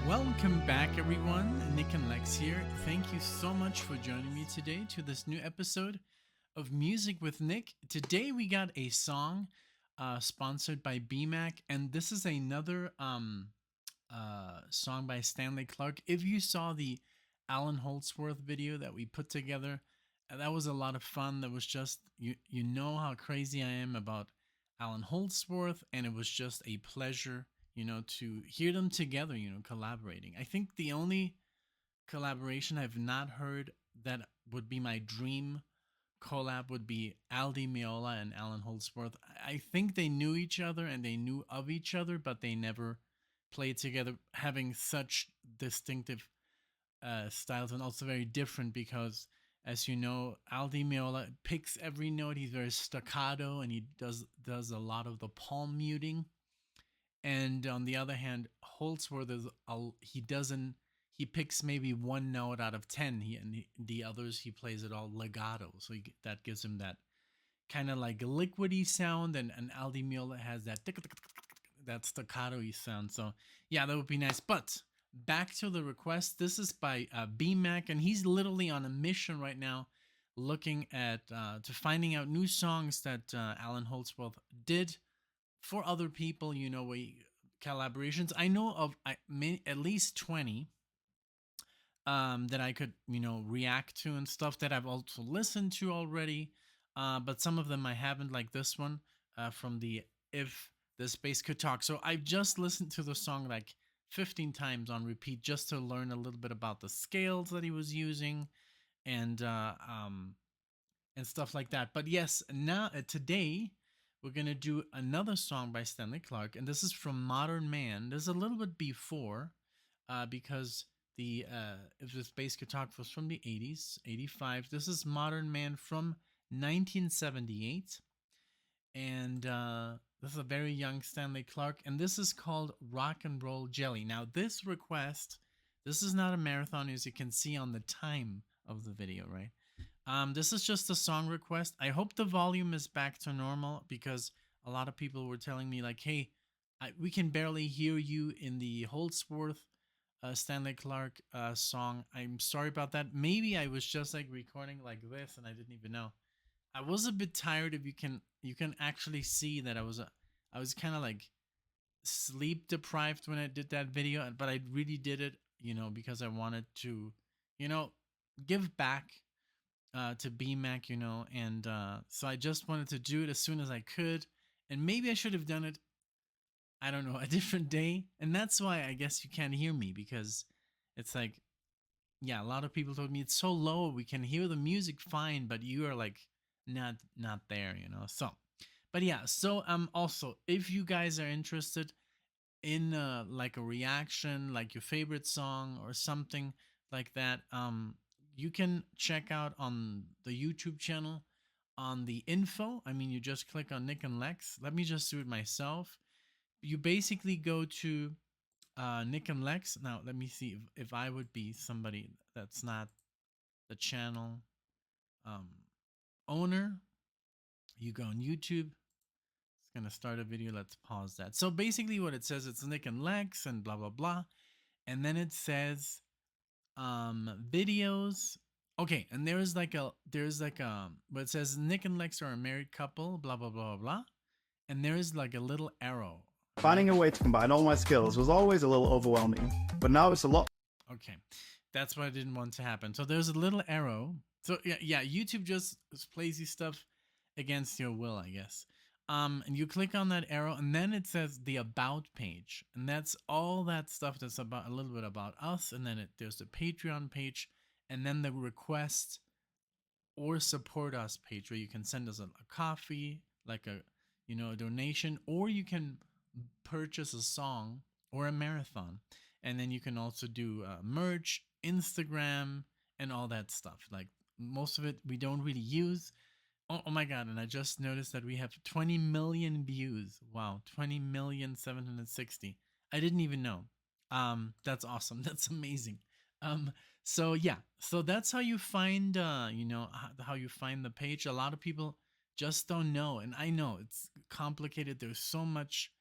Welcome back, everyone. NicknLex here. Thank you so much for joining me today to this new episode of Music with Nick. Today we got a song sponsored by BMAC, and this is another song by Stanley Clarke. If you saw the Alan Holdsworth video that we put together, that was a lot of fun. That was just you know how crazy I am about Alan Holdsworth, and it was just a pleasure, to hear them together, collaborating. I think the only collaboration I've not heard that would be my dream collab would be Aldi Meola and Alan Holdsworth. I think they knew each other and they knew of each other, but they never played together, having such distinctive styles and also very different because, as you know, Aldi Meola picks every note. He's very staccato and he does a lot of the palm muting. And on the other hand, Holdsworth he picks maybe one note out of 10. The others he plays it all legato, so that gives him that kind of like liquidy sound, and Aldi Meola has that staccato sound. So yeah, that would be nice. But back to the request. This is by BMAC, and he's literally on a mission right now, looking at to finding out new songs that Alan Holdsworth did for other people. Collaborations. I know of at least 20 that I could react to and stuff that I've also listened to already. But some of them I haven't, like this one from the If the Space Could Talk. So I've just listened to the song like 15 times on repeat just to learn a little bit about the scales that he was using and stuff like that. But yes, now today we're gonna do another song by Stanley Clarke, and this is from Modern Man. There's a little bit before, because the If the Space Could Talk was from the 80s, 85. This is Modern Man from 1978, and this is a very young Stanley Clarke, and this is called Rock and Roll Jelly. Now, this is not a marathon, as you can see on the time of the video, right? This is just a song request. I hope the volume is back to normal because a lot of people were telling me like, hey, we can barely hear you in the Holdsworth Stanley Clarke song. I'm sorry about that. Maybe I was just like recording like this and I didn't even know. I was a bit tired. If you can actually see that I was kind of like sleep deprived when I did that video, but I really did it, because I wanted to, give back to BMAC, and so I just wanted to do it as soon as I could, and maybe I should have done it, I don't know, a different day, and that's why I guess you can't hear me, because it's like, yeah, a lot of people told me it's so low, we can hear the music fine, but you are like not there, so. But yeah, so also, if you guys are interested in like a reaction, like your favorite song or something like that, you can check out on the YouTube channel on the info. I mean, you just click on NicknLex. Let me just do it myself. You basically go to NicknLex. Now, let me see if I would be somebody that's not the channel owner. You go on YouTube. It's going to start a video. Let's pause that. So basically what it says, it's NicknLex and blah, blah, blah. And then it says videos. Okay, and there's like but it says Nick and Lex are a married couple, blah blah blah blah, and there's like a little arrow. Finding a way to combine all my skills was always a little overwhelming, but now it's a lot. Okay, that's what I didn't want to happen. So there's a little arrow. So yeah, YouTube just plays you stuff against your will, I guess. And you click on that arrow, and then it says the About page, and that's all that stuff that's about a little bit about us. And then there's the Patreon page, and then the Request or Support Us page, where you can send us a coffee, like a donation, or you can purchase a song or a marathon, and then you can also do merch, Instagram, and all that stuff. Like most of it we don't really use. Oh my god, and I just noticed that we have 20 million views. Wow, 20,760,000. I didn't even know. That's awesome. That's amazing. So yeah, so that's how you find how you find the page. A lot of people just don't know, and I know it's complicated. There's so much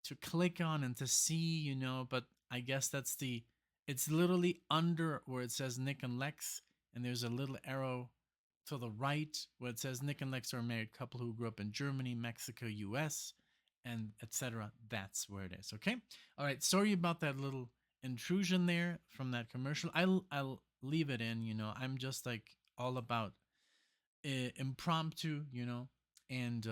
to click on and to see, but I guess it's literally under where it says Nick and Lex, and there's a little arrow to the right where it says Nick and Lex are a married couple who grew up in Germany, Mexico, US, and etc. That's where it is. Okay. All right. Sorry about that little intrusion there from that commercial. I'll leave it in. I'm just like all about impromptu. And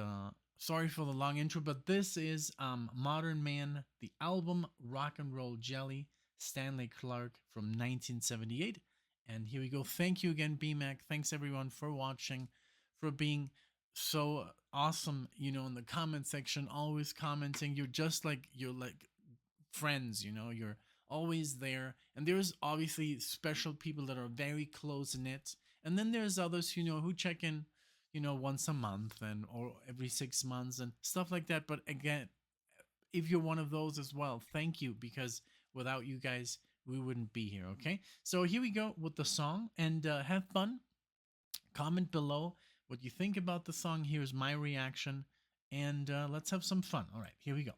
sorry for the long intro, but this is Modern Man, the album Rock and Roll Jelly, Stanley Clarke from 1978. And here we go. Thank you again, BMAC. Thanks everyone for watching, for being so awesome, in the comment section, always commenting. You're like friends, you're always there. And there's obviously special people that are very close knit. And then there's others, who check in, once a month and or every 6 months and stuff like that. But again, if you're one of those as well, thank you, because without you guys, we wouldn't be here. Okay, so here we go with the song, and have fun. Comment below what you think about the song. Here's my reaction, and let's have some fun. All right, here we go.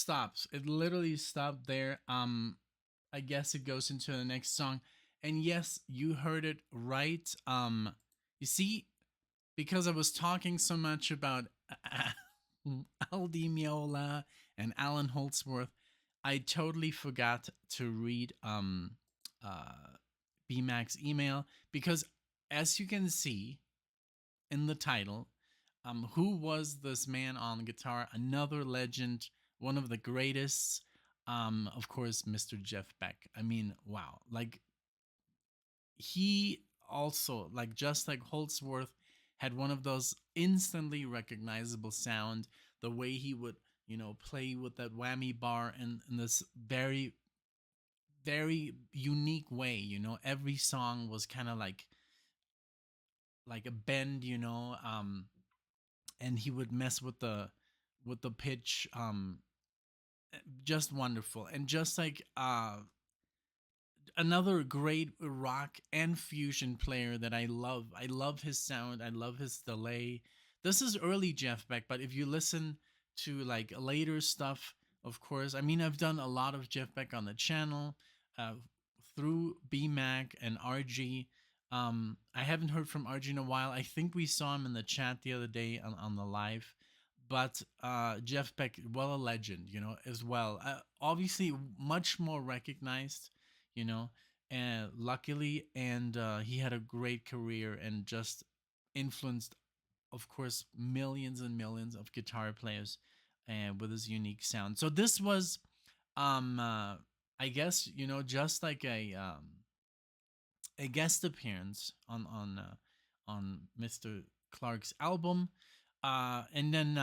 stops. It literally stopped there. I guess it goes into the next song. And yes, you heard it right. You see, because I was talking so much about Aldi Meola and Alan Holdsworth, I totally forgot to read uh BMAC's email because, as you can see in the title, who was this man on guitar? Another legend, one of the greatest. Of course, Mr. Jeff Beck. I mean, wow! Like, he also, like, just like Holdsworth, had one of those instantly recognizable sound. The way he would, play with that whammy bar in this very, very unique way. Every song was kind of like a bend. And he would mess with the pitch. Just wonderful, and just like another great rock and fusion player that I love. I love his sound. I love his delay. This is early Jeff Beck, but if you listen to like later stuff, of course, I mean, I've done a lot of Jeff Beck on the channel uh, through BMAC and RG. I haven't heard from RG in a while. I think we saw him in the chat the other day on the live. But Jeff Beck, well, a legend, as well. Obviously, much more recognized, you know, and luckily, and he had a great career and just influenced, of course, millions and millions of guitar players with his unique sound. So this was, I guess, just like a guest appearance on Mr. Clarke's album, and then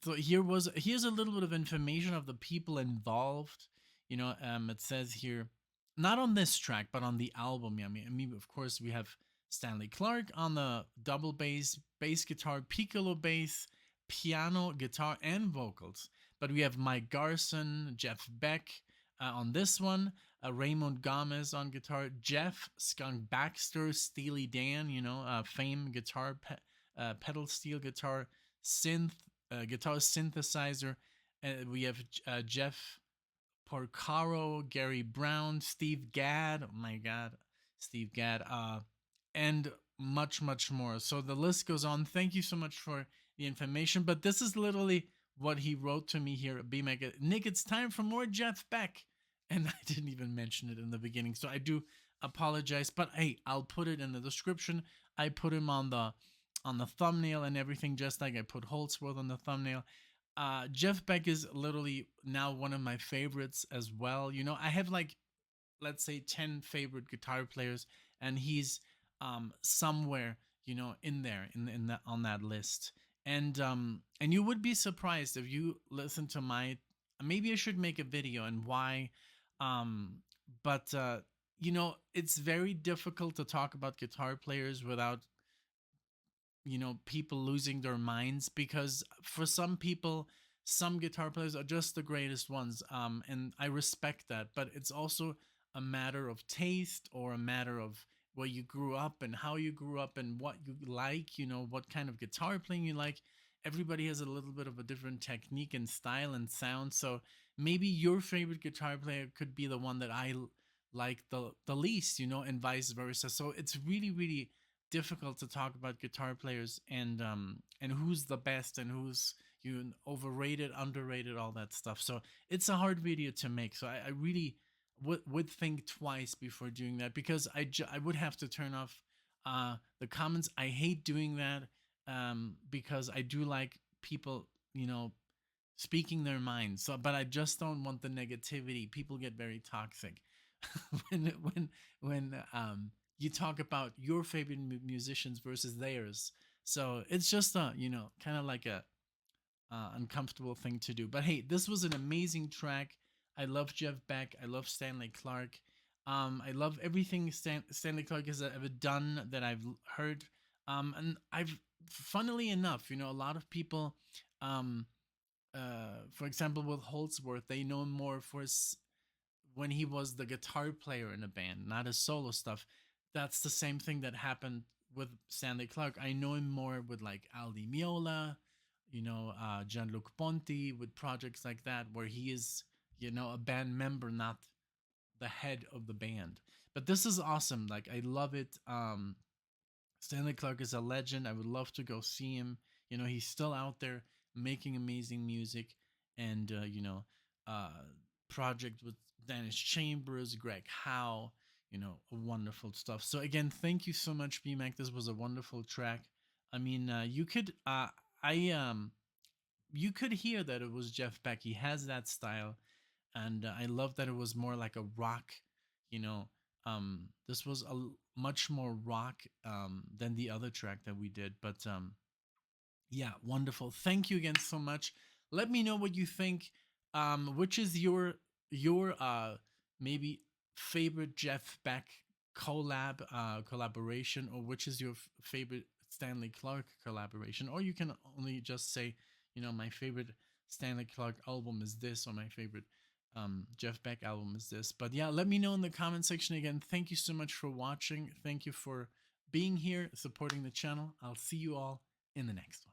so here's a little bit of information of the people involved. It says here, not on this track, but on the album. I mean, of course, we have Stanley Clarke on the double bass guitar, piccolo bass, piano, guitar, and vocals. But we have Mike Garson, Jeff Beck on this one, Raymond Gomez on guitar, Jeff Skunk Baxter, Steely Dan, Fame guitar, pedal steel guitar, synth guitar synthesizer. We have Jeff Porcaro, Gary Brown, Steve Gadd. Oh my God, Steve Gadd, and much, much more. So the list goes on. Thank you so much for the information. But this is literally what he wrote to me here at BMAC. Nick, it's time for more Jeff Beck. And I didn't even mention it in the beginning. So I do apologize. But hey, I'll put it in the description. I put him on the thumbnail and everything, just like I put Holdsworth on the thumbnail. Jeff Beck is literally now one of my favorites as well. I have like, let's say, 10 favorite guitar players, and he's somewhere, in there in that on that list. And you would be surprised if you listen to my, maybe I should make a video and why. But it's very difficult to talk about guitar players without people losing their minds, because for some people, some guitar players are just the greatest ones, and I respect that. But it's also a matter of taste, or a matter of where you grew up and how you grew up and what you like, what kind of guitar playing you like. Everybody has a little bit of a different technique and style and sound. So maybe your favorite guitar player could be the one that I like the least, and vice versa. So it's really, really difficult to talk about guitar players, and who's the best and who's overrated, underrated, all that stuff. So it's a hard video to make. So I really would think twice before doing that, because I would have to turn off the comments. I hate doing that, because I do like people, speaking their minds. So, but I just don't want the negativity. People get very toxic when you talk about your favorite musicians versus theirs. So it's just a kind of like a uncomfortable thing to do. But hey, this was an amazing track. I love Jeff Beck. I love Stanley Clarke. I love everything Stanley Clarke has ever done that I've heard. And I've, funnily enough, a lot of people, for example, with Holdsworth, they know him more for when he was the guitar player in a band, not his solo stuff. That's the same thing that happened with Stanley Clarke. I know him more with like Aldi Meola, Gianluca Ponti with projects like that, where he is, a band member, not the head of the band. But this is awesome. Like, I love it. Stanley Clarke is a legend. I would love to go see him. He's still out there making amazing music, and uh, project with Dennis Chambers, Greg Howe. Wonderful stuff. So again, thank you so much, BMAC. This was a wonderful track. I mean, I you could hear that it was Jeff Beck. He has that style, and I love that it was more like a rock. You know, this was much more rock than the other track that we did. But yeah, wonderful. Thank you again so much. Let me know what you think. Which is your maybe favorite Jeff Beck collaboration, or which is your favorite Stanley Clarke collaboration? Or you can only just say, my favorite Stanley Clarke album is this, or my favorite Jeff Beck album is this. But yeah, let me know in the comment section. Again, thank you so much for watching. Thank you for being here, supporting the channel. I'll see you all in the next one.